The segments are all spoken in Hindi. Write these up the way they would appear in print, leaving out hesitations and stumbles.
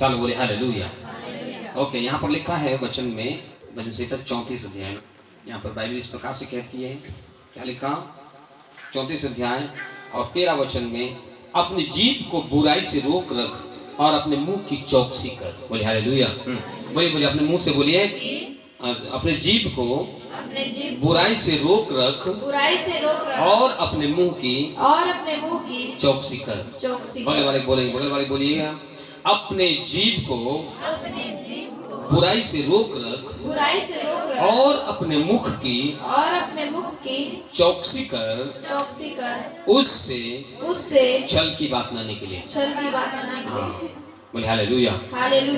साल बोले हालेलुया। ओके, यहाँ पर लिखा है वचन में, वचन संहिता 34 अध्याय, यहाँ पर बाइबल इस प्रकार से कहती है, क्या लिखा? 34 अध्याय और 13 वचन में, अपनी जीभ को बुराई से रोक रख और अपने मुंह की चौकसी कर। बोले हालेलुया। बोलिए अपने मुंह से बोलिए, अपने जीभ को बुराई से रोक रख और अपने मुंह की चौकसी कर। बगल वाले बोलिएगा, अपने जीभ को बुराई से रोक रख और अपने मुख की चौकसी कर, उससे छल की बात न निकले। बोले हालेलुया।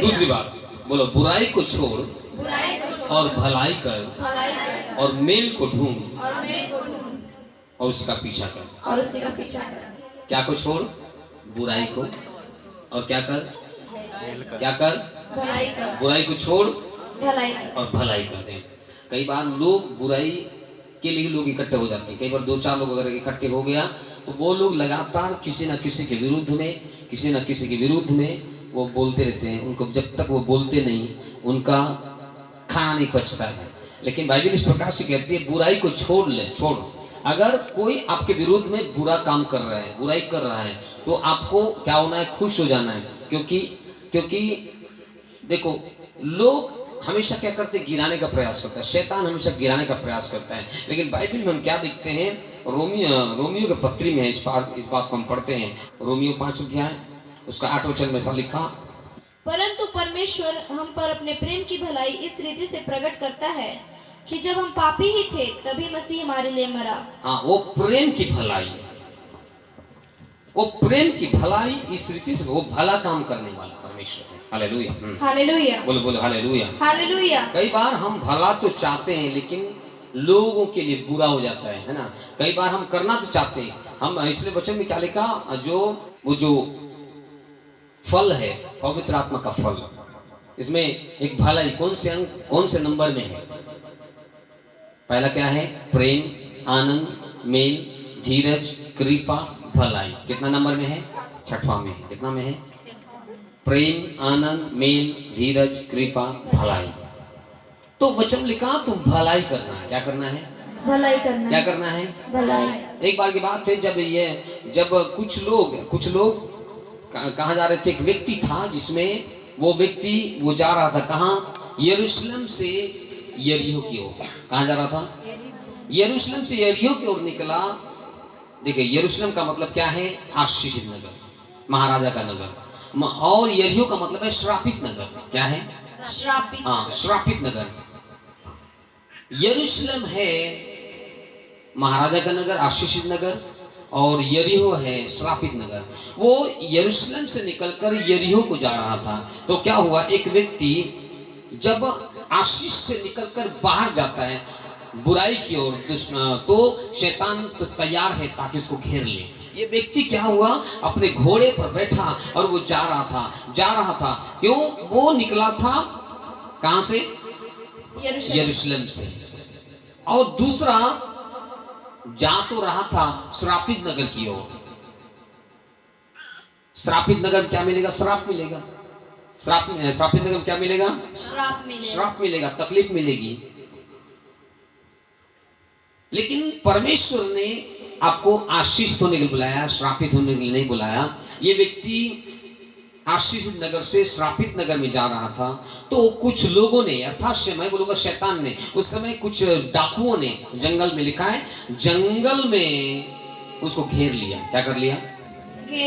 दूसरी बात बोलो, बुराई को छोड़ और भलाई कर और मेल को ढूंढ और उसका पीछा कर। क्या को छोड़? बुराई को। और क्या कर? बुराई को छोड़ और भलाई कर दे। कई बार लोग बुराई के लिए लोग इकट्ठे हो जाते हैं। कई बार 2-4 लोग अगर इकट्ठे हो गया तो वो लोग लगातार किसी न किसी के विरुद्ध में वो बोलते रहते हैं। उनको जब तक वो बोलते नहीं, उनका खाना नहीं पचता है। लेकिन बाइबल इस प्रकार से कहती है, बुराई को छोड़। अगर कोई आपके विरुद्ध में बुरा काम कर रहा है, बुराई कर रहा है, तो आपको क्या होना है? खुश हो जाना है। क्योंकि देखो, लोग हमेशा क्या करते हैं? गिराने का प्रयास करता है। शैतान हमेशा गिराने का प्रयास करता है। लेकिन बाइबल में हम क्या देखते हैं? रोमियो के पत्री में इस बात को हम पढ़ते हैं। रोमियो 5 अध्याय उसका 8 वचन में ऐसा लिखा, परंतु परमेश्वर हम पर अपने प्रेम की भलाई इस रीति से प्रकट करता है कि जब हम पापी ही थे तभी मसीह हमारे लिए मरा। हाँ, वो प्रेम की भलाई इस रीति से, वो भला काम करने वाला परमेश्वर है। हालेलुया। हालेलुया। बोलो हालेलुया। हालेलुया। कई बार हम भला तो चाहते हैं लेकिन लोगों के लिए बुरा हो जाता है ना। कई बार हम करना तो चाहते हैं, हम इसलिए वचन में क्या लिखा? जो फल है पवित्र आत्मा का फल, इसमें एक भलाई कौन से नंबर में है? पहला क्या है? प्रेम, आनंद, मेल, धीरज, कृपा, भलाई। कितना नंबर में है? 6वां में। कितना में है? प्रेम, आनंद, मेल, धीरज, कृपा, भलाई। तो वचन लिखा तुम भलाई करना है। क्या करना है? भलाई करना। क्या करना है? भलाई। एक बार की बात है, जब कुछ लोग कहाँ जा रहे थे? एक व्यक्ति था जिसमें वो जा रहा था कहाँ? यरूशलेम से यरीहो की ओर। कहाँ जा रहा था? यरूशलेम से यरीहो की ओर निकला। देखिए, यरूशलेम का मतलब क्या है? आशीषित नगर, महाराजा का नगर। और यरीहो का मतलब है श्रापित नगर। क्या है? श्रापित। हाँ, श्रापित नगर। यरूशलेम है महाराजा का नगर, आशीषित नगर, और यरीहो है श्रापित नगर। वो यरूशलेम से निकलकर यरीहो को जा रहा था। तो क्या हुआ? एक व्यक्ति जब आशीष से निकलकर बाहर जाता है बुराई की ओर, तो शैतान तो तैयार है ताकि उसको घेर ले। ये व्यक्ति क्या हुआ? अपने घोड़े पर बैठा और वो जा रहा था। क्यों? वो निकला था कहां से? यरूशलेम से। और दूसरा जा तो रहा था श्रापित नगर की ओर। श्रापित नगर क्या मिलेगा? श्राप मिलेगा। श्रापित नगर क्या मिलेगा? श्राप मिलेगा, तकलीफ मिलेगी। लेकिन परमेश्वर ने आपको आशीष होने के लिए बुलाया, श्रापित होने के लिए नहीं बुलाया। ये व्यक्ति आशीषित नगर से श्रापित नगर में जा रहा था। तो कुछ लोगों ने, अर्थात मैं बोलूंगा शैतान ने, उस समय कुछ डाकुओं ने, जंगल में लिखा है, जंगल में उसको घेर लिया। क्या कर लिया?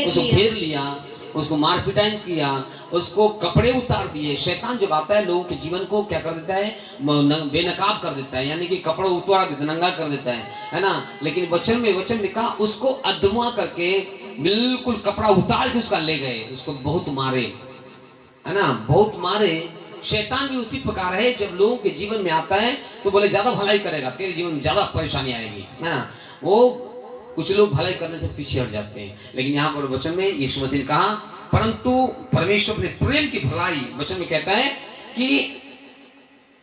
उसको घेर लिया, उसको मार पिटाई किया, उसको कपड़े उतार दिए। शैतान जब आता है लोगों के जीवन को क्या कर देता है? बेनकाब कर देता है, यानी कि कपड़ा उतार देता है, नंगा कर देता है ना। लेकिन वचन लिखा, उसको अधवा करके बिल्कुल कपड़ा उतार के उसका ले गए, उसको बहुत मारे, है ना, बहुत मारे। शैतान भी उसी प्रकार है, जब लोगों के जीवन में आता है तो बोले ज्यादा भलाई करेगा, तेरे जीवन में ज्यादा परेशानी आएगी, है ना। वो कुछ लोग भलाई करने से पीछे हट जाते हैं। लेकिन यहाँ पर वचन में यीशु मसीह ने कहा, परंतु परमेश्वर ने प्रेम की भलाई, वचन में कहता है कि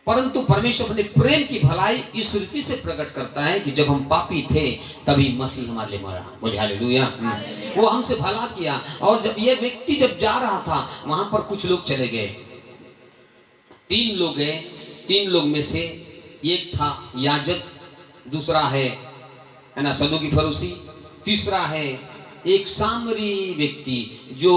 परंतु परमेश्वर अपने प्रेम की भलाई इस रीति से प्रकट करता है कि जब हम पापी थे तभी मसीह हमारे लिए मरा। बोले हालेलुया। वो हमसे भला किया। और जब ये व्यक्ति जब जा रहा था वहां पर कुछ लोग चले गए, 3 लोग गए। 3 लोग में से एक था याजक, दूसरा है ना सदूकी फरीसी, तीसरा है एक सामरी व्यक्ति जो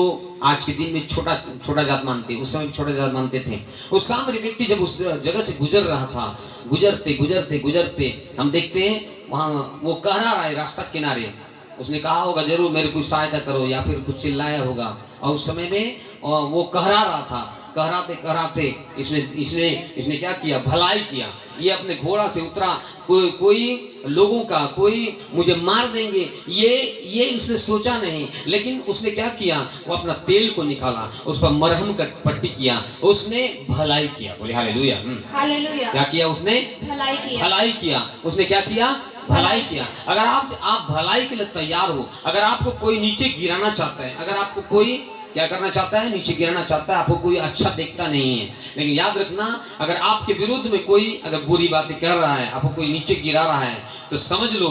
आज के दिन में छोटा जात मानते, उस समय छोटा जात मानते थे। उस सामरी व्यक्ति जब उस जगह से गुजर रहा था, गुजरते हम देखते हैं वहाँ वो कह रहा है रास्ता किनारे, उसने कहा होगा जरूर मेरे को सहायता करो या फिर कुछ चिल्लाया होगा। और उस समय में वो कहरा था, कहराते इसने क्या किया, भलाई किया। ये अपने घोड़ा से उतरा, कोई लोगों का कोई मुझे मार देंगे ये उसने सोचा नहीं, लेकिन उसने क्या किया, वो अपना तेल को निकाला, उस पर मरहम का पट्टी किया, उसने भलाई किया। बोले हालेलुया। हालेलुया। क्या किया उसने? भलाई किया। उसने क्या किया? भलाई किया। अगर आप भलाई के लिए तैयार हो, अगर आपको कोई नीचे गिराना चाहता है, अगर आपको कोई क्या करना चाहता है, नीचे गिराना चाहता है, आपको कोई अच्छा देखता नहीं है, लेकिन याद रखना अगर आपके विरुद्ध में कोई अगर बुरी बातें कर रहा है, आपको कोई नीचे गिरा रहा है, तो समझ लो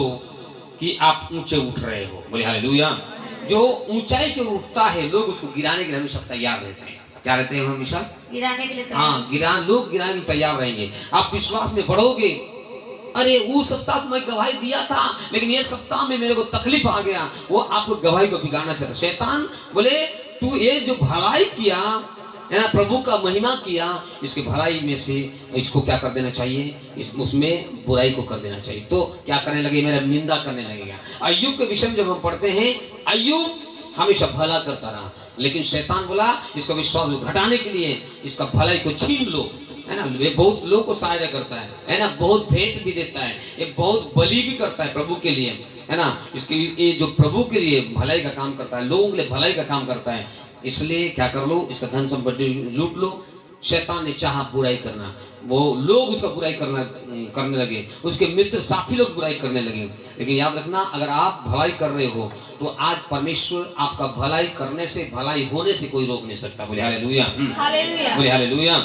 कि आप ऊंचे उठ रहे हो। बोले हालेलुया। जो ऊंचाई के उठता है लोग उसको गिराने के लिए हमेशा तैयार रहते हैं। क्या रहते हैं? हमेशा गिराने के लिए। हाँ, लोग गिराने के लिए तैयार रहेंगे। आप विश्वास में बढ़ोगे। अरे वो सप्ताह मैं गवाही दिया था, लेकिन ये सप्ताह में मेरे को तकलीफ आ गया, वो आपको गवाही को बिगाड़ना चाहता। शैतान बोले तू ये जो भलाई किया है ना, प्रभु का महिमा किया, इसके भलाई में से इसको क्या कर देना चाहिए, उसमें बुराई को कर देना चाहिए। तो क्या करने लगे, मेरा निंदा करने लगेगा। अय्यूब के विषय में जब हम पढ़ते हैं, अय्यूब हमेशा भला करता रहा, लेकिन शैतान बोला इसका विश्वास घटाने के लिए इसका भलाई को छीन लो, है ना। ये बहुत लोगों को सहायता करता है ना, बहुत भेंट भी देता है, ये बहुत बलि भी करता है प्रभु के लिए, है ना। इसके ये जो प्रभु के लिए भलाई का काम करता है, लोगों के लिए भलाई का काम करता है, इसलिए क्या कर लो, इसका धन संपत्ति लूट लो। शैतान ने चाहा बुराई करना, वो लोग उसका बुराई करने लगे, उसके मित्र साथी लोग बुराई करने लगे। लेकिन याद रखना अगर आप भलाई कर रहे हो तो आज परमेश्वर आपका भलाई करने से, भलाई होने से कोई रोक नहीं सकता। बोले हालेलुया। बोले हालेलुया।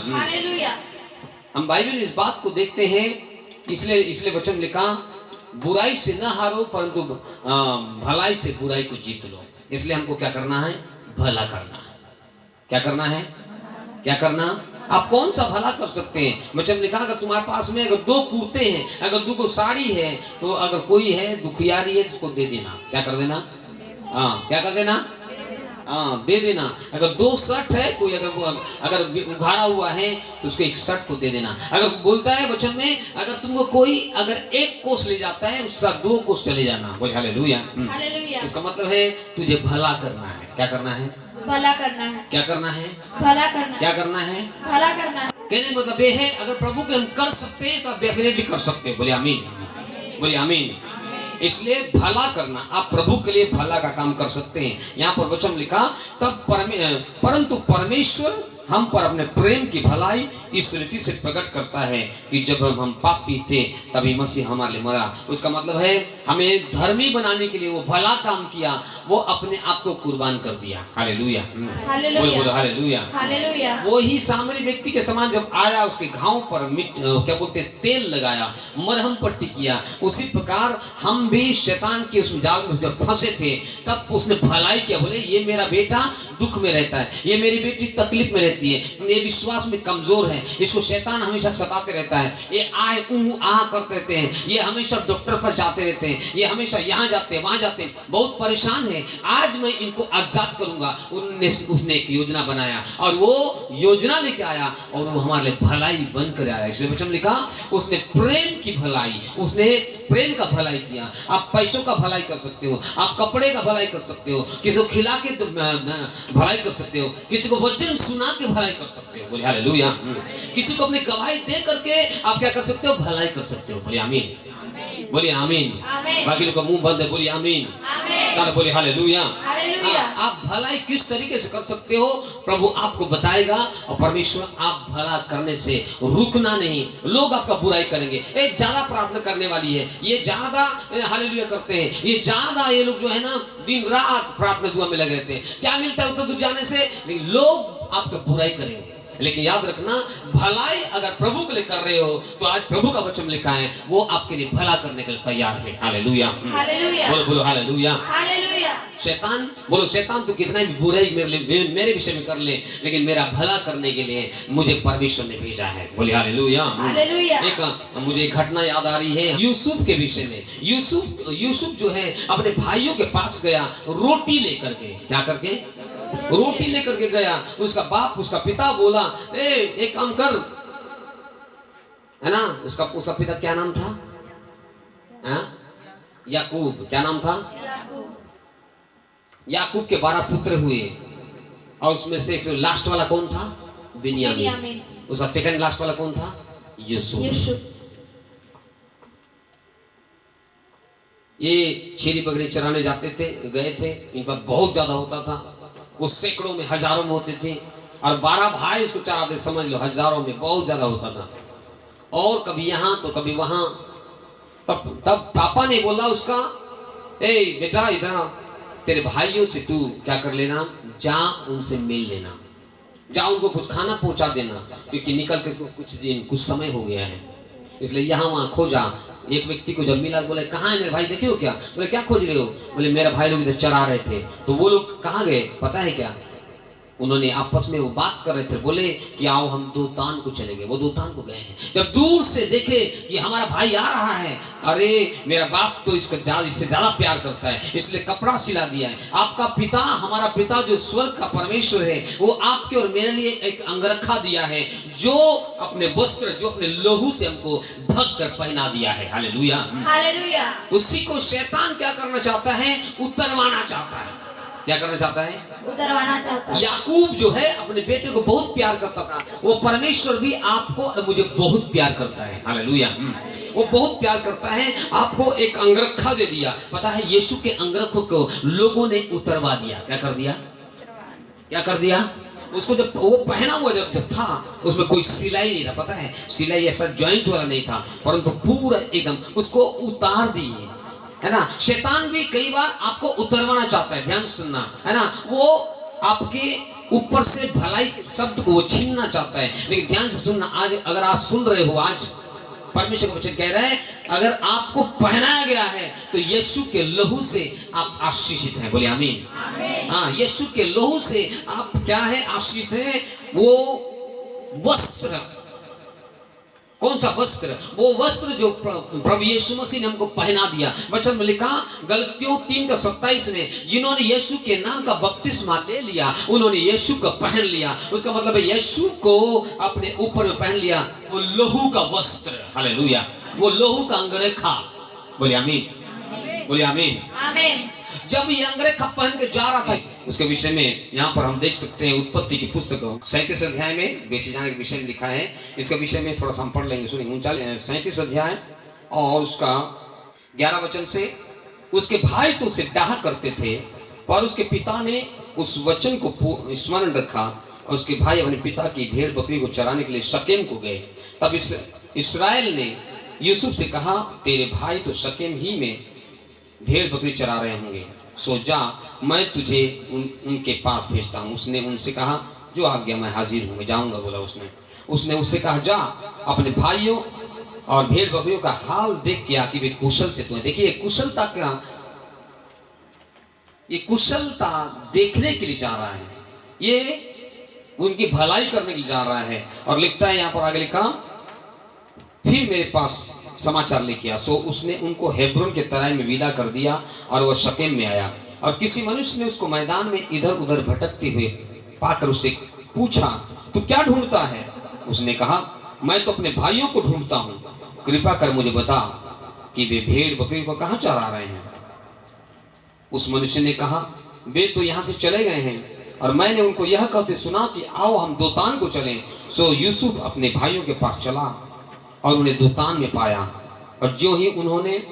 हम बाइबल में इस बात को देखते हैं, इसलिए वचन लिखा बुराई से न हारो परंतु भलाई से बुराई को जीत लो। इसलिए हमको क्या करना है, भला करना है। क्या करना है? क्या करना? आप कौन सा भला कर सकते हैं? वचन लिखा अगर तुम्हारे पास में अगर 2 कुर्ते हैं, अगर 2 साड़ी है, तो अगर कोई है दुखियारी है तो उसको दे देना। क्या कर देना? हाँ, क्या कर देना? हाँ, दे देना। अगर 2 शर्ट है, कोई अगर उघाड़ा हुआ है तो उसको 1 शर्ट को दे देना। अगर बोलता है वचन में अगर तुमको कोई अगर 1 कोस ले जाता है उसका 2 कोस चले जाना। बोले हालेलुया। इसका मतलब है तुझे भला करना है। क्या करना है? भला करना है। क्या करना है? भला करना। क्या करना है? भला करना है। कहने मतलब ये है अगर प्रभु के हम कर सकते हैं तो आप डेफिनेटली कर सकते हैं। बोले आमीन। बोले आमीन। इसलिए भला करना, आप प्रभु के लिए भला का काम कर सकते हैं। यहाँ पर वचन लिखा तब परंतु परमेश्वर हम पर अपने प्रेम की भलाई इस रीति से प्रकट करता है कि जब हम पापी थे तभी मसीह हमारे लिए मरा। उसका मतलब है हमें धर्मी बनाने के लिए वो भला काम किया, वो अपने आप को कुर्बान कर दिया। हालेलुया। बोलो हालेलुया। वो ही सामरी व्यक्ति के समान जब आया, उसके घाव पर क्या बोलते हैं, तेल लगाया, मरहम पट्टी किया, उसी प्रकार हम भी शैतान के उस जाल में जब फंसे थे तब उसने भलाई किया। बोले ये मेरा बेटा दुख में रहता है, ये मेरी बेटी तकलीफ में रहती है, ये विश्वास में कमजोर है, इसको शैतान हमेशा सताते रहता है, ये आए करते रहते हैं, ये हमेशा डॉक्टर पर जाते रहते हैं, ये हमेशा यहाँ जाते हैं वहां जाते हैं, बहुत परेशान है, आज मैं इनको आजाद करूंगा। उसने एक योजना बनाया और वो योजना लेके आया और वो हमारे लिए भलाई बनकर आया। इसलिए वचन लिखा उसने प्रेम की भलाई, उसने प्रेम का भलाई किया। आप पैसों का भलाई कर सकते हो, आप कपड़े का भलाई कर सकते हो, किसी को खिला के भलाई कर सकते हो, किसी को वचन सुना के भलाई कर सकते हो। बोले हालेलुया। किसी को अपनी गवाही दे करके आप क्या कर सकते हो, भलाई कर सकते हो। बोले आमीन। बोलिए आमीन। बाकी लोग का मुंह बंद है, बोलिए आमीन। सारे बोलिए हालेलुया। आप भलाई किस तरीके से कर सकते हो प्रभु आपको बताएगा, और परमेश्वर आप भला करने से रुकना नहीं। लोग आपका बुराई करेंगे, एक ज्यादा प्रार्थना करने वाली है, ये ज्यादा हालेलुया करते हैं, ये ज्यादा ये लोग जो है ना दिन रात प्रार्थना दुआ में लगे रहते हैं, क्या मिलता है उतना दूर जाने से, लेकिन लोग आपका बुराई करेंगे। लेकिन याद रखना, भलाई अगर प्रभु के लिए कर रहे हो तो आज प्रभु का वचन लिखा है वो आपके लिए भला करने के लिए तैयार है। हालेलुया, हालेलुया, बोलो बोलो हालेलुया, हालेलुया। शैतान, बोलो शैतान तो कितना भी बुराई मेरे विषय में कर ले, लेकिन मेरा भला करने के लिए मुझे परमेश्वर ने भेजा है। बोले हालेलुया, हालेलुया। एक मुझे एक घटना याद आ रही है यूसुफ के विषय में। यूसुफ जो है अपने भाइयों के पास गया रोटी लेकर के, क्या करके, रोटी लेकर के गया। उसका बाप, उसका पिता बोला, एक काम कर, है ना। उसका पिता क्या नाम था? याकूब। क्या नाम था? याकूब के 12 पुत्र हुए और उसमें से एक लास्ट वाला कौन था? बिन्यामीन। उसका सेकंड लास्ट वाला कौन था? यूसुफ। ये छेरी बकरी चराने जाते थे, गए थे, इन पर बहुत ज्यादा होता था, वो सैकड़ों में हजारों में होते थे और 12 भाई उसको चराते, समझ लो हजारों में, बहुत ज्यादा होता था। और कभी यहाँ तो कभी वहां। तब पापा ने बोला उसका, ए बेटा इधर, तेरे भाइयों से तू क्या कर लेना, जा उनसे मिल लेना, जा उनको कुछ खाना पहुंचा देना, क्योंकि निकल के कुछ समय हो गया है, इसलिए यहाँ वहाँ खोजा। एक व्यक्ति को जब मिला, बोले कहाँ है मेरे भाई, देखे हो क्या? बोले क्या खोज रहे हो? बोले मेरा भाई लोग इधर चरा रहे थे। तो वो लोग कहाँ गए पता है क्या? उन्होंने आपस में वो बात कर रहे थे, बोले कि आओ हम दोतान को चले गए। वो दोतान को गए हैं, जब दूर से देखे कि हमारा भाई आ रहा है, अरे मेरा बाप तो इससे ज्यादा प्यार करता है, इसलिए कपड़ा सिला दिया है। आपका पिता, हमारा पिता जो स्वर्ग का परमेश्वर है, वो आपके और मेरे लिए एक अंगरखा दिया है, जो अपने वस्त्र, जो अपने लहू से हमको ढक कर पहना दिया है। Hallelujah, hallelujah. उसी को शैतान क्या करना चाहता है? उतरवाना चाहता है। क्या करना चाहता है? उतरवाना चाहता है। याकूब जो है अपने बेटे को बहुत प्यार करता था, वो परमेश्वर भी आपको और मुझे बहुत प्यार करता है। हालेलुया, वो बहुत प्यार करता है। आपको एक अंगरखा दे दिया। पता है यीशु के अंगरखों को लोगों ने उतरवा दिया। क्या कर दिया? क्या कर दिया? उसको जब वो पहना हुआ जब था, उसमें कोई सिलाई नहीं था। पता है सिलाई ऐसा जॉइंट वाला नहीं था, परंतु पूरा एकदम उसको उतार दिए, है ना। शैतान भी कई बार आपको उतरवाना चाहता है, ध्यान सुनना, है ना। वो आपके ऊपर से भलाई शब्द को वो छीनना चाहता है, लेकिन ध्यान से सुनना। आज अगर आप सुन रहे हो, आज परमेश्वर का वचन कह रहा है, अगर आपको पहनाया गया है तो यीशु के लहू से आप आशीषित हैं। बोले आमीन। हाँ, यीशु के लहू से आप क्या है? आशीषित हैं। वो वस्त्र, कौन सा वस्त्र? वो वस्त्र जो प्रभु यीशु मसीह ने हमको पहना दिया। वचन में लिखा गलतियों 3:27 में, जिन्होंने यीशु के नाम का बपतिस्मा ले लिया, उन्होंने यीशु को पहन लिया। उसका मतलब है यीशु को अपने ऊपर में पहन लिया, वो लहू का वस्त्र। हालेलुया, वो लहू का अंगरखा। बोले आमीन, बोले आमीन, आमीन। जब ये अंगरखा पहन के जा रहा था, उसके विषय में यहाँ पर हम देख सकते हैं उत्पत्ति की पुस्तक 37 अध्याय में बेसी जाने के विषय में लिखा है। इसके विषय में थोड़ा सा हम पढ़ लेंगे, सुनिए। 37 अध्याय और उसका 11 वचन से, उसके भाई तो उसे डाह करते थे, पर उसके पिता ने उस वचन को स्मरण रखा और उसके भाई अपने पिता की भेड़ बकरी को चराने के लिए शकेम को गए। तब इस्राएल ने यूसुफ से कहा, तेरे भाई तो शकेम ही में भेड़ बकरी चरा रहे होंगे, सो जा, मैं तुझे उनके पास भेजता हूँ। उसने उनसे कहा, जो आज्ञा मैं हाजिर हूँ, मैं जाऊँगा, बोला उसने उससे कहा, जा अपने भाइयों और भेड़ बकरियों का हाल देख के आ कि वे कुशल से तुम्हें। देखिए कुशलता क्या, ये कुशलता देखने के लिए जा रहा है, ये उनकी भलाई करने के लिए जा रहा है। और लिखता है यहाँ पर आगे लिखा, फिर मेरे पास समाचार लेके आया, सो उसने उनको हेब्रोन के तराई में विदा कर दिया और वह शकेम में आया। और किसी मनुष्य ने उसको मैदान में इधर उधर भटकते हुए पाकर उससे पूछा, तू क्या ढूंढता है? उसने कहा, मैं तो अपने भाइयों को ढूंढता हूँ, कृपा कर मुझे बता कि वे भेड़ बकरी को कहाँ चरा रहे हैं। उस मनुष्य ने कहा, वे तो यहाँ से चले गए हैं और मैंने उनको यह कहते सुना कि आओ हम दोतान को चलें। सो यूसुफ अपने भाइयों के पास चला और उन्हें दोतान में पाया, और जो ही उन्होंने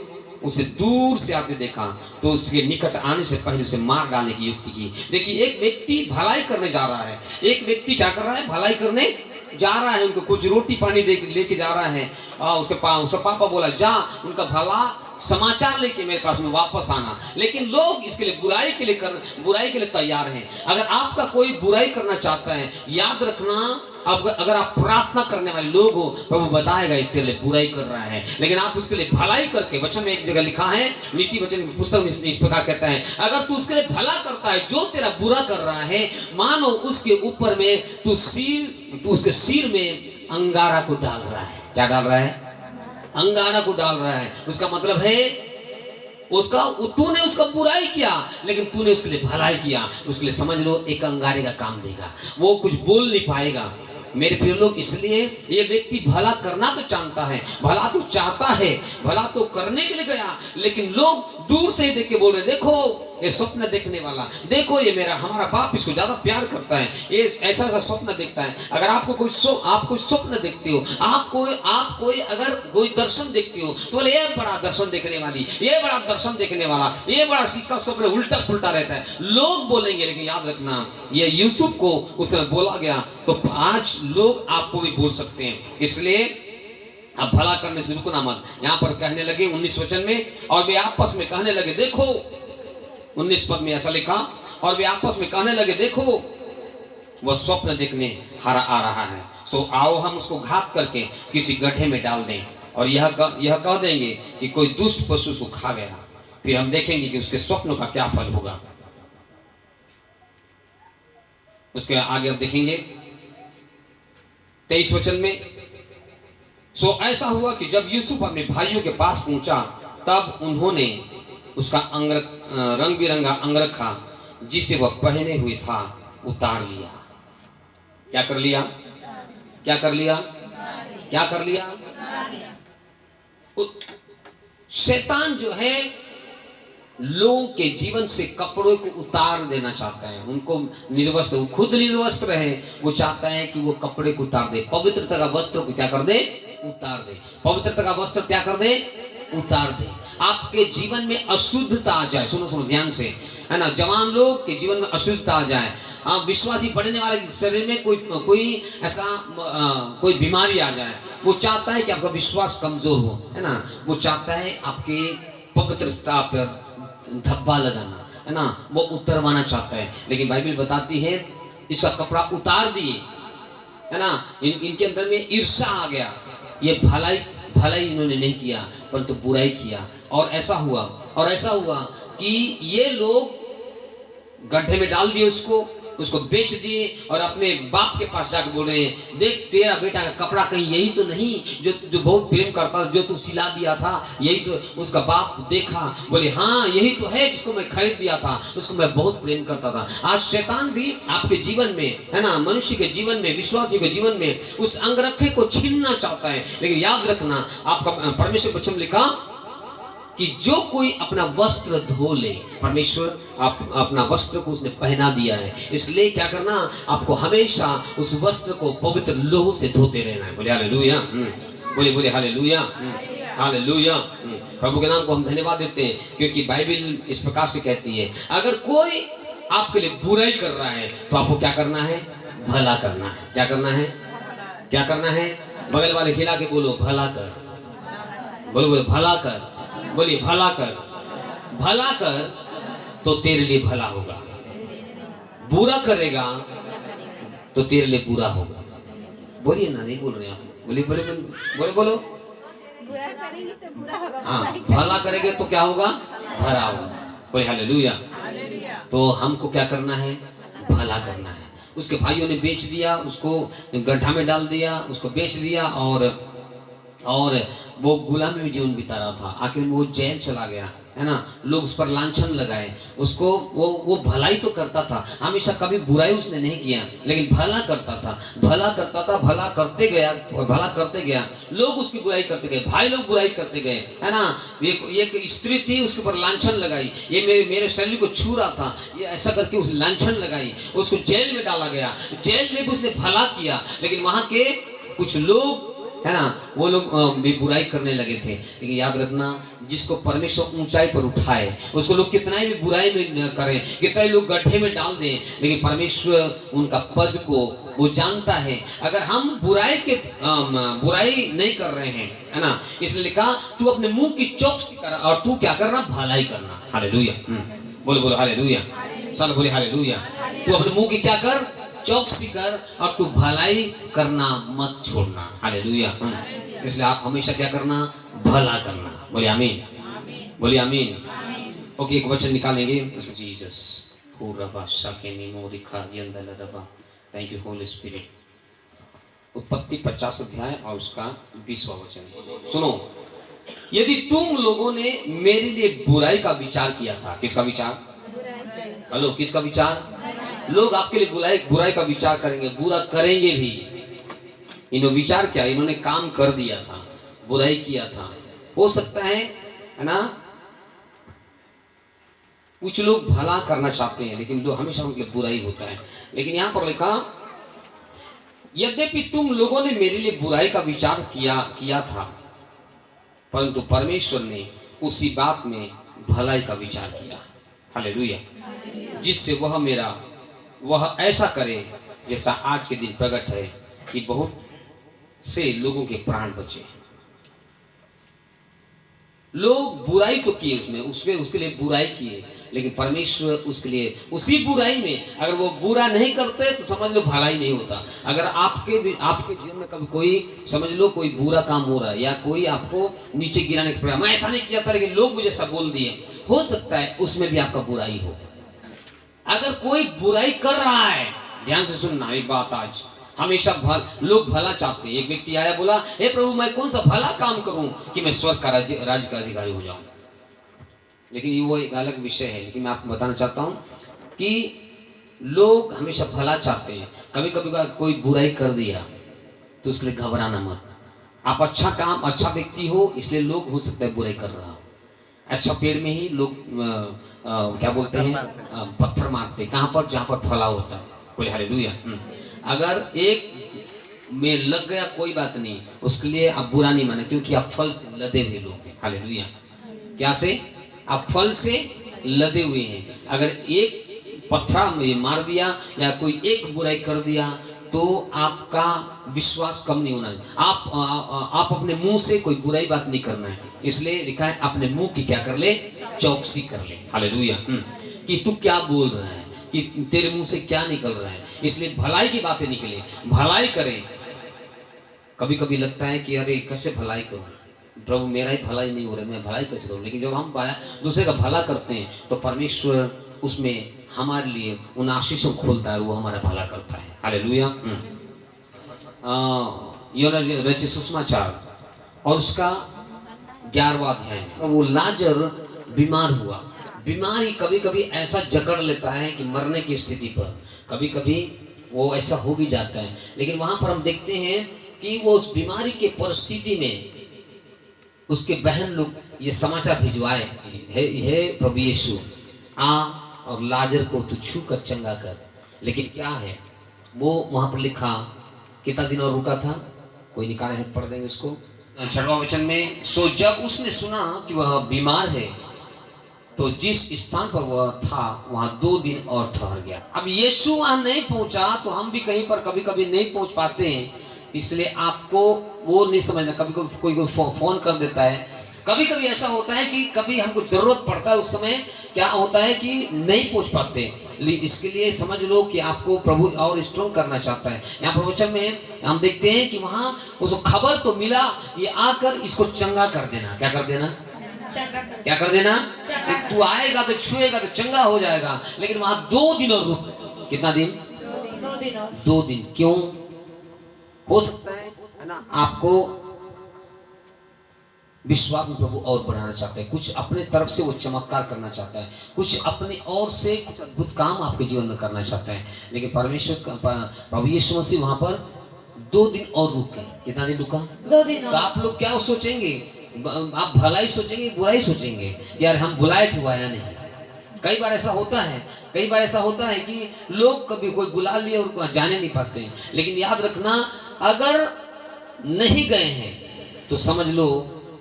उसे दूर से आते देखा तो उसके निकट आने से पहले उसे मार डालने की युक्ति की। देखिए एक व्यक्ति भलाई करने जा रहा है, एक व्यक्ति क्या कर रहा है? भलाई करने जा रहा है, उनको कुछ रोटी पानी दे लेके जा रहा है। उसका पापा बोला, जा उनका भला समाचार लेके मेरे पास में वापस आना। लेकिन लोग इसके लिए बुराई के लिए तैयार हैं। अगर आपका कोई बुराई करना चाहता है, याद रखना, अगर आप प्रार्थना करने वाले लोग हो, प्रभु बताएगा ये तेरे लिए बुराई कर रहा है, लेकिन आप उसके लिए भलाई करके, वचन में एक जगह लिखा है, नीति वचन की पुस्तक में इस प्रकार कहता है, अगर तू उसके लिए भला करता है, जो तेरा बुरा कर रहा है, मानो उसके ऊपर में तू उसके सिर में अंगारा को डाल रहा है। क्या डाल रहा है? अंगारा को डाल रहा है। उसका मतलब है तूने उसका बुराई किया, लेकिन तूने उसके लिए भलाई किया, उसके लिए समझ लो एक अंगारे का काम देगा, वो कुछ बोल नहीं पाएगा। मेरे प्रिय लोग, इसलिए ये व्यक्ति भला करना तो जानता है, भला तो चाहता है, भला तो करने के लिए गया, लेकिन लोग दूर से ही देख के बोल रहे, देखो ये स्वप्न देखने वाला, देखो ये हमारा बाप इसको ज्यादा प्यार करता है, ये ऐसा स्वप्न देखता है। अगर आपको आप कोई स्वप्न देखते हो, आप कोई अगर कोई दर्शन देखते हो, तो बोले ये बड़ा दर्शन देखने वाली, ये बड़ा दर्शन देखने वाला, ये बड़ा चीज का स्वप्न उल्टा पुल्टा रहता है, लोग बोलेंगे। लेकिन याद रखना, ये यूसुफ को उस समय बोला गया, तो आज लोग आपको भी बोल सकते हैं। इसलिए अब भला करने से रुकना मत। यहाँ पर कहने लगे 19 वचन में, और वे आपस में कहने लगे, देखो 19 पद में ऐसा लिखा, और वे आपस में कहने लगे, देखो वह स्वप्न देखने आ रहा है, सो आओ हम उसको घात करके किसी गड्ढे में डाल दें, और यह कह देंगे कि कोई दुष्ट पशु उसको खा गया, फिर हम देखेंगे कि उसके स्वप्नों का क्या फल होगा। उसके आगे अब देखेंगे 23 वचन में, सो ऐसा हुआ कि जब यूसुफ अपने भाइयों के पास पहुंचा, तब उन्होंने उसका रंग बिरंगा अंगरखा जिसे वह पहने हुए था उतार लिया। क्या कर लिया? क्या कर लिया? क्या कर लिया? शैतान जो है लोगों के जीवन से कपड़ों को उतार देना चाहता है, उनको निर्वस्त्र, वो खुद निर्वस्त्र है, वो चाहता है कि वो कपड़े को उतार दे, पवित्रता का वस्त्र को क्या कर दे? उतार दे। पवित्रता का वस्त्र क्या कर दे? उतार दे। आपके जीवन में अशुद्धता आ जाए, सुनो ध्यान से, है ना, जवान लोग के जीवन में अशुद्धता आ जाए, विश्वासी पढ़ने वाले के शरीर में कोई ऐसा कोई बीमारी आ जाए, वो चाहता है कि आपका विश्वास कमजोर हो, है ना, वो चाहता है आपके पवित्रता पर धब्बा लगाना, है ना, वो उतरवाना चाहता है। लेकिन बाइबल बताती है इसका कपड़ा उतार दिए, है ना, इनके अंदर में ईर्ष्या आ गया, ये भलाई इन्होंने नहीं किया परंतु बुराई किया, और ऐसा हुआ कि ये लोग गड्ढे में डाल दिए, उसको बेच दिए, और अपने बाप के पास जाकर बोल रहे हैं, देख तेरा बेटा का कपड़ा कहीं यही तो नहीं जो बहुत प्रेम करता, जो तू सिला दिया था, यही तो। उसका बाप देखा, बोले हाँ यही तो है जिसको मैं खरीद दिया था, उसको मैं बहुत प्रेम करता था। आज शैतान भी आपके जीवन में, है ना, मनुष्य के जीवन में, विश्वासी के जीवन में उस अंगरखे को छीनना चाहता है। लेकिन याद रखना, आपका परमेश्वर वचन लिखा कि जो कोई अपना वस्त्र धो ले, परमेश्वर अपना वस्त्र को उसने पहना दिया है, इसलिए क्या करना, आपको हमेशा उस वस्त्र को पवित्र लोह से धोते रहना है। बोले हालेलुया, बोले हालेलुया, हालेलुया। प्रभु के नाम को हम धन्यवाद देते हैं, क्योंकि बाइबल इस प्रकार से कहती है, अगर कोई आपके लिए बुराई कर रहा है तो आपको क्या करना है? भला करना है। क्या करना है? क्या करना है? बगल वाले खिला के बोलो भला कर, बोलो भला कर, बोलिए भला कर, भला कर तो तेरे लिए भला होगा, बुरा करेगा तो तेरे लिए बुरा होगा। बोलिए ना, नहीं बोल रहे आप, बोलिए बोलो बुरा करेंगे तो बुरा होगा, हाँ, भला करेंगे तो क्या होगा? भला होगा। बोले हालेलुया। तो हमको क्या करना है? भला करना है। उसके भाइयों ने बेच दिया, उसको गड्ढा में डाल दिया, उसको बेच दिया, और वो गुलामी में जीवन बिता रहा था, आखिर में वो जेल चला गया, है ना, लोग उस पर लांछन लगाए उसको। वो भलाई तो करता था, हमेशा कभी बुराई उसने नहीं किया, लेकिन भला करता था, भला करते गया, लोग उसकी बुराई करते गए, भाई लोग बुराई करते गए, है ना। एक स्त्री थी, उसके ऊपर लांछन लगाई, ये मेरे शरीर को छू रहा था, ये ऐसा करके उस लांछन लगाई, उसको जेल में डाला गया। जेल में भी उसने भला किया, लेकिन वहाँ के कुछ लोग है ना, वो लोग भी बुराई करने लगे थे। लेकिन याद रखना, जिसको परमेश्वर ऊंचाई पर उठाए उसको लोग कितना ही भी बुराई में करें, कितना ही लोग गड्ढे में डाल दें, लेकिन परमेश्वर उनका पद को वो जानता है। अगर हम बुराई नहीं कर रहे हैं, है ना, इसलिए लिखा तू अपने मुंह की चौकसी कर और तू क्या करना, भलाई करना। हालेलुया, बोलो बोलो हालेलुया, चलो बोले हालेलुया। तू अपने मुंह की क्या कर, चौकसी कर, और तू भलाई करना मत छोड़ना। हालेलुया। इसलिए आप हमेशा क्या करना, भला करना। बोले आमीन, बोले आमीन। ओके, एक वचन निकालेंगे उसमें जीसस पूरा शाकेनी मोरिखा यंदलरबा। Thank you holy spirit. उत्पत्ति 50 अध्याय और उसका 20वां वचन सुनो। यदि तुम लोगों ने मेरे लिए बुराई का विचार किया था, किसका विचार, हेलो, किसका विचार, लोग आपके लिए बुराई का विचार करेंगे, बुरा करेंगे भी। इन्होंने विचार क्या, इन्होंने काम कर दिया था, बुराई किया था। हो सकता है ना, कुछ लोग भला करना चाहते हैं लेकिन लोग हमेशा उनके लिए बुराई होता है। लेकिन यहां पर लिखा यद्यपि तुम लोगों ने मेरे लिए बुराई का विचार किया था, परंतु परमेश्वर ने उसी बात में भलाई का विचार किया। हालेलुया। जिससे वह ऐसा करे जैसा आज के दिन प्रकट है कि बहुत से लोगों के प्राण बचे। लोग बुराई तो किए, उसके लिए बुराई किए, लेकिन परमेश्वर उसके लिए उसी बुराई में, अगर वो बुरा नहीं करते तो समझ लो भलाई नहीं होता। अगर आपके जीवन में कभी कोई समझ लो कोई बुरा काम हो रहा है या कोई आपको नीचे गिराने का प्रयास, मैं ऐसा नहीं किया था लेकिन लोग मुझे सब बोल दिए, हो सकता है उसमें भी आपका बुराई हो। अगर कोई बुराई कर रहा है, ध्यान से सुनना एक बात, आज हमेशा लोग भला चाहते हैं। एक व्यक्ति आया, बोला हे प्रभु मैं कौन सा भला काम करूं कि मैं स्वर्ग का राज्य का अधिकारी हो जाऊं। लेकिन वो एक अलग विषय है। लेकिन मैं आपको बताना चाहता हूं कि लोग हमेशा भला चाहते हैं। कभी कभी कोई बुराई कर दिया तो उसके लिए घबराना मत। आप अच्छा व्यक्ति हो, इसलिए लोग हो सकता है बुराई कर रहा हो। अच्छा पेड़ में ही लोग क्या बोलते हैं, पत्थर मारते, कहाँ पर, जहाँ पर फला होता है। बोले हालेलुया। अगर एक में लग गया कोई बात नहीं, उसके लिए आप बुरा नहीं माने, क्योंकि आप फल से लदे हुए लोग हैं। हालेलुया। क्या से, आप फल से लदे हुए हैं। अगर एक पत्थर में मार दिया या कोई एक बुराई कर दिया तो आपका विश्वास कम नहीं होना है। आप अपने मुंह से कोई बुराई बात नहीं करना है। इसलिए लिखा है अपने मुंह की क्या कर ले, चौकसी कर ले। हालेलुया। कि तू क्या बोल रहा है, कि तेरे मुंह से क्या निकल रहा है। इसलिए भलाई की बातें निकले, भलाई करें। कभी कभी लगता है कि अरे कैसे भलाई करूं, प्रभु मेरा ही भलाई नहीं हो रहा है, मैं भलाई कैसे करूं। लेकिन जब हम दूसरे का भला करते हैं तो परमेश्वर उसमें हमारे लिए उन आशीषों खोलता है, वो हमारा भला करता है। हालेलुया। रचित सुसमाचार और उसका 11वां अध्याय, वो लाजर बीमार हुआ। बीमारी कभी कभी ऐसा जकड़ लेता है कि मरने की स्थिति पर कभी कभी वो ऐसा हो भी जाता है। लेकिन वहां पर हम देखते हैं कि वो उस बीमारी के परिस्थिति में उसके बहन लोग ये समाचार भिजवाए, हे प्रभु यीशु आ और लाजर को तू छू कर चंगा कर। लेकिन क्या है, वो वहां पर लिखा कितना दिन और रुका था, कोई निकाले है, पढ़ देंगे उसको 6वां वचन में। सो जब उसने सुना कि वह बीमार है तो जिस स्थान पर वह था वहां 2 दिन और ठहर गया। अब यीशु वहां नहीं पहुंचा तो हम भी कहीं पर कभी कभी नहीं पहुंच पाते हैं। इसलिए आपको वो नहीं समझना। कभी कभी कोई फोन कर देता है, कभी कभी ऐसा होता है कि कभी हमको जरूरत पड़ता है, उस समय क्या होता है कि नहीं पहुंच पाते। इसके लिए समझ लो कि आपको प्रभु और स्ट्रॉन्ग करना चाहता है। यहाँ प्रवचन में हम देखते हैं कि वहां उसको खबर तो मिला, ये आकर इसको चंगा कर देना। क्या कर देना, क्या कर देना, तू आएगा तो छुएगा तो चंगा हो जाएगा। लेकिन वहां 2 दिन और रुक, कितना दिन, 2 दिन। क्यों, हो सकता है ना आपको विश्वास में प्रभु और बढ़ाना चाहता है, कुछ अपने तरफ से वो चमत्कार करना चाहता है, कुछ अपने और से कुछ अद्भुत काम आपके जीवन में करना चाहता है। लेकिन परमेश्वर प्रभु यीशु मसीह वहां पर 2 दिन और रुक गए। कितना दिन रुका, 2 दिन। तो आप लोग क्या सोचेंगे, आप भलाई सोचेंगे, बुराई सोचेंगे, यार हम बुलाए थे वो आया नहीं। कई बार ऐसा होता है, कई बार ऐसा होता है कि लोग कभी कोई बुला लिए और जाने नहीं पाते हैं। लेकिन याद रखना, अगर नहीं गए हैं तो समझ लो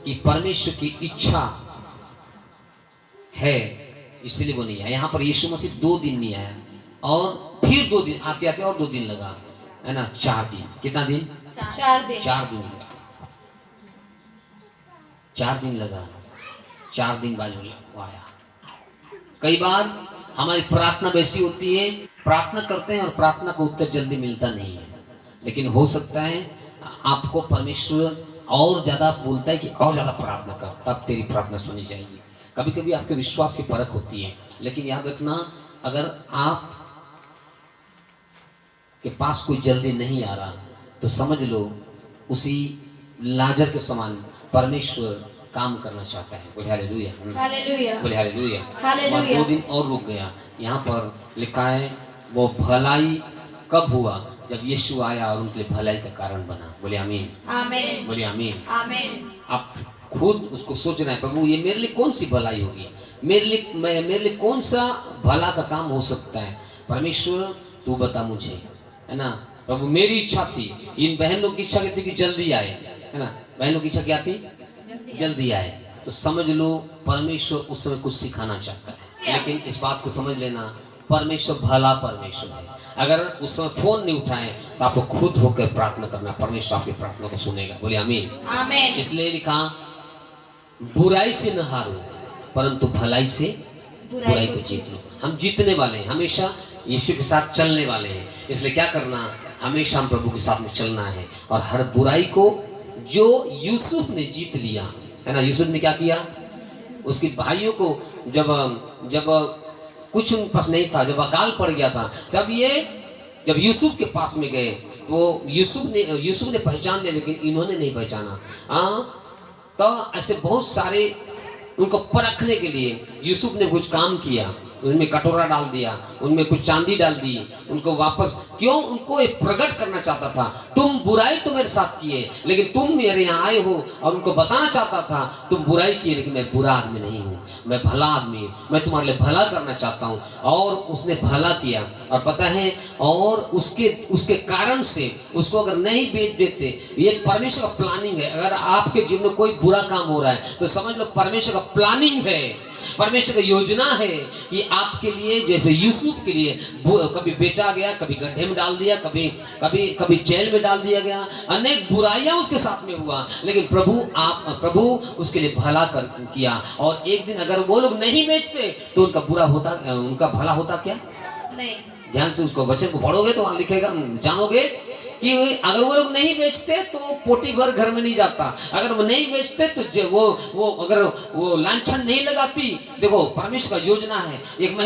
कि परमेश्वर की इच्छा है, इसलिए वो नहीं आया। यहाँ पर यीशु मसीह 2 दिन नहीं आया और फिर 2 दिन आते आते और 2 दिन लगा, है ना, 4 दिन। कितना दिन? 4 दिन। 4 दिन लगा, 4 दिन लगा, 4 दिन बाद वो आया। कई बार हमारी प्रार्थना वैसी होती है, प्रार्थना करते हैं और प्रार्थना का उत्तर जल्दी मिलता नहीं है, लेकिन हो सकता है आपको परमेश्वर और ज़्यादा बोलता है कि और ज़्यादा प्रार्थना कर, तब तेरी प्रार्थना सुनी जाएगी। कभी कभी आपके विश्वास की परख होती है, लेकिन याद रखना, अगर आप के पास कोई जल्दी नहीं आ रहा तो समझ लो उसी लाजर के समान परमेश्वर काम करना चाहता है। बोले हालेलुया, हालेलुया, बोले हालेलुया। हालेलुया। 2 दिन और रुक गया। यहाँ पर लिखा है वो भलाई कब हुआ? जब यीशु आया और उनके लिए भलाई का कारण बना। बोले आमीन, आमीन, बोले आमीन। आमीन। आप खुद उसको सोच रहे हैं, प्रभु ये मेरे लिए कौन सी भलाई होगी, मेरे लिए कौन सा भला का काम हो सकता है। परमेश्वर तू बता मुझे, है ना। प्रभु मेरी इच्छा थी, इन बहनों की इच्छा थी कि जल्दी आए, है ना। बहनों की इच्छा क्या थी? जल्दी आए। तो समझ लो परमेश्वर उस समय कुछ सिखाना चाहता है, लेकिन इस बात को समझ लेना, परमेश्वर भला परमेश्वर है। अगर उस समय फोन नहीं उठाए तो आपको खुद होकर प्रार्थना करना, परमेश्वर आपकी प्रार्थना को सुनेगा। बोले आमीन, आमीन। इसलिए लिखा बुराई से न हारो परंतु भलाई से बुराई को जीत लो। हम जीतने वाले हैं, हमेशा यीशु के साथ चलने वाले हैं। इसलिए क्या करना, हमेशा हम प्रभु के साथ में चलना है। और हर बुराई को जो यूसुफ ने जीत लिया, है ना। यूसुफ ने क्या किया? उसके भाइयों को जब कुछ उनके पास नहीं था, जब अकाल पड़ गया था, जब यूसुफ के पास में गए, वो यूसुफ ने पहचान लिया, लेकिन इन्होंने नहीं पहचाना। तो ऐसे बहुत सारे उनको परखने के लिए यूसुफ ने कुछ काम किया, उनमें कटोरा डाल दिया, उनमें कुछ चांदी डाल दी, उनको वापस क्यों? उनको एक प्रकट करना चाहता था, तुम बुराई तो मेरे साथ किए, लेकिन तुम मेरे यहाँ आए हो। और उनको बताना चाहता था तुम बुराई किए, लेकिन मैं बुरा आदमी नहीं हूँ, मैं भला आदमी हूँ, मैं तुम्हारे लिए भला करना चाहता हूँ। और उसने भला किया, और पता है, और उसके कारण से उसको अगर नहीं बेच देते, ये परमेश्वर का प्लानिंग है। अगर आपके जीवन में कोई बुरा काम हो रहा है तो समझ लो परमेश्वर का प्लानिंग है, परमेश्वर की योजना है कि आपके लिए, जैसे यूसुफ के लिए कभी बेचा गया, कभी गड्ढे में डाल दिया, कभी जेल में डाल दिया गया, अनेक बुराइयां उसके साथ में हुआ, लेकिन प्रभु उसके लिए भला किया। और एक दिन अगर वो लोग नहीं बेचते तो उनका भला होता क्या? नहीं। ध्यान से उसको वचन को पढ़ोगे तो वहां लिखेगा, जानोगे कि अगर वो लोग नहीं बेचते तो पोटीभर घर में नहीं जाता। अगर वो नहीं बेचते तो वो अगर वो लांछन नहीं लगाती। देखो परमेश्वर का योजना है, एक